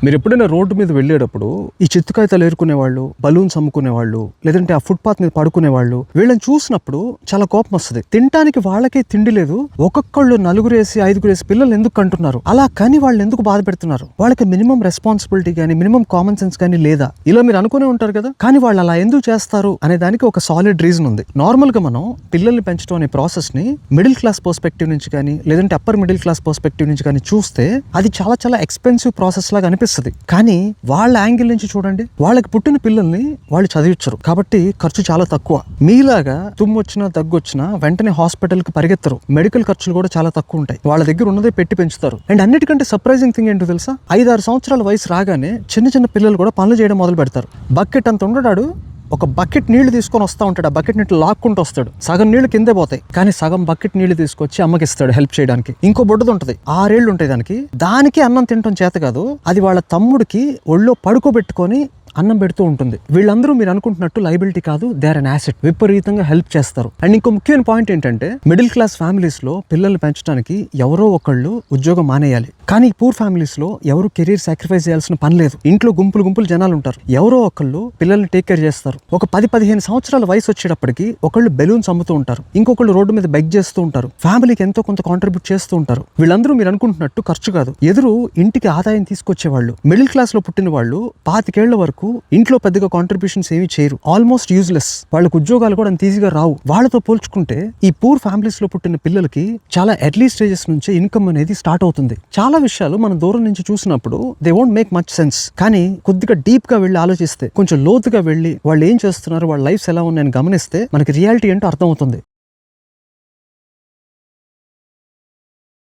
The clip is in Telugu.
మీరు ఎప్పుడైనా రోడ్డు మీద వెళ్ళేటప్పుడు ఈ చిత్తు కాగితాలు ఏరుకునేవాళ్ళు, బలూన్స్ అమ్ముకునేవాళ్ళు, లేదంటే ఆ ఫుట్పాత్ మీద పడుకునేవాళ్ళు, వీళ్ళని చూసినప్పుడు చాలా కోపం వస్తుంది. తినడానికి వాళ్ళకే తిండి లేదు, ఒక్కొక్కళ్ళు 4 5 పిల్లలు ఎందుకు కంటున్నారు, అలా కానీ వాళ్ళు ఎందుకు బాధ పెడుతున్నారు, వాళ్ళకి మినిమం రెస్పాన్సిబిలిటీ కానీ మినిమం కామన్ సెన్స్ కానీ లేదా, ఇలా మీరు అనుకునే ఉంటారు కదా. కానీ వాళ్ళు అలా ఎందుకు చేస్తారు అనే దానికి ఒక సాలిడ్ రీజన్ ఉంది. నార్మల్ గా మనం పిల్లల్ని పెంచడం అనే ప్రాసెస్ ని మిడిల్ క్లాస్ పర్స్పెక్టివ్ నుంచి కానీ లేదంటే అప్పర్ మిడిల్ క్లాస్ పర్స్పెక్టివ్ నుంచి కానీ చూస్తే అది చాలా చాలా ఎక్స్పెన్సివ్ ప్రాసెస్ లాగా అనిపిస్తుంది. కానీ వాళ్ళ యాంగిల్ నుంచి చూడండి, వాళ్ళకి పుట్టిన పిల్లల్ని వాళ్ళు చదివించరు కాబట్టి ఖర్చు చాలా తక్కువ. మీలాగా తుమ్ము వచ్చినా దగ్గు వచ్చినా వెంటనే హాస్పిటల్ కి పరిగెత్తరు. మెడికల్ ఖర్చులు కూడా చాలా తక్కువ ఉంటాయి. వాళ్ళ దగ్గర ఉన్నదే పెట్టి పెంచుతారు. అండ్ అన్నిటికంటే సర్ప్రైజింగ్ థింగ్ ఏంటో తెలుసా, 5-6 సంవత్సరాల వయసు రాగానే చిన్న చిన్న పిల్లలు కూడా పనులు చేయడం మొదలు పెడతారు. బకెట్ అంత ఉండడాడు ఒక బకెట్ నీళ్లు తీసుకొని వస్తా ఉంటాడు. ఆ బకెట్ నీళ్ళు లాక్కుంటూ వస్తాడు. సగం నీళ్లు కిందే పోతాయి, కానీ సగం బకెట్ నీళ్లు తీసుకొచ్చి అమ్మకి ఇస్తాడు హెల్ప్ చేయడానికి. ఇంకో బొడ్డది ఉంటుంది, 6 ఏళ్ళు ఉంటాయి దానికి అన్నం తినడం చేత కాదు, అది వాళ్ళ తమ్ముడికి ఒళ్ళో పడుకోబెట్టుకొని అన్నం పెడుతూ ఉంటుంది. వీళ్ళందరూ మీరు అనుకుంటున్నట్టు లైబిలిటీ కాదు, దే ఆర్ అన్ యాసెట్. విపరీతంగా హెల్ప్ చేస్తారు. అండ్ ఇంకో ముఖ్యమైన పాయింట్ ఏంటంటే, మిడిల్ క్లాస్ ఫ్యామిలీస్ లో పిల్లల్ని పెంచడానికి ఎవరో ఒకళ్ళు ఉద్యోగం మానేయాలి. కానీ పూర్ ఫ్యామిలీస్ లో ఎవరు కెరీర్ సాక్రిఫైస్ చేయాల్సిన పని లేదు. ఇంట్లో గుంపులు జనాలు ఉంటారు, ఎవరో ఒకళ్ళు పిల్లల్ని టేక్ కేర్ చేస్తారు. ఒక 10-15 సంవత్సరాల వయసు వచ్చేటప్పటికి ఒకళ్ళు బెలూన్స్ అమ్ముతూ ఉంటారు, ఇంకొకళ్ళు రోడ్డు మీద బెగ్ చేస్తూ ఉంటారు, ఫ్యామిలీకి ఎంతో కొంత కాంట్రిబ్యూట్ చేస్తూ ఉంటారు. వీళ్ళందరూ మీరు అనుకుంటున్నట్టు ఖర్చు కాదు, ఎదురు ఇంటికి ఆదాయం తీసుకొచ్చేవాళ్ళు. మిడిల్ క్లాస్ లో పుట్టిన వాళ్ళు 25 ఏళ్ల వరకు ఇంట్లో పెద్దగా కాంట్రిబ్యూషన్స్ ఏమీ చేయరు, ఆల్మోస్ట్ యూజ్లెస్. వాళ్ళకు ఉద్యోగాలు కూడా అంత ఈజీగా రావు. వాళ్ళతో పోల్చుకుంటే ఈ పూర్ ఫ్యామిలీస్ లో పుట్టిన పిల్లలకి చాలా ఎర్లీ స్టేజెస్ నుంచే ఇన్కమ్ అనేది స్టార్ట్ అవుతుంది. చాలా విషయాలు మనం దూరం నుంచి చూసినప్పుడు they won't make much sense. కానీ కొద్దిగా డీప్ గా వెళ్ళి ఆలోచిస్తే, కొంచెం లోతుగా వెళ్ళి వాళ్ళు ఏం చేస్తున్నారు, వాళ్ళ లైఫ్స్ ఎలా ఉన్నాయని గమనిస్తే మనకి రియాలిటీ ఏంటో అర్థం అవుతుంది.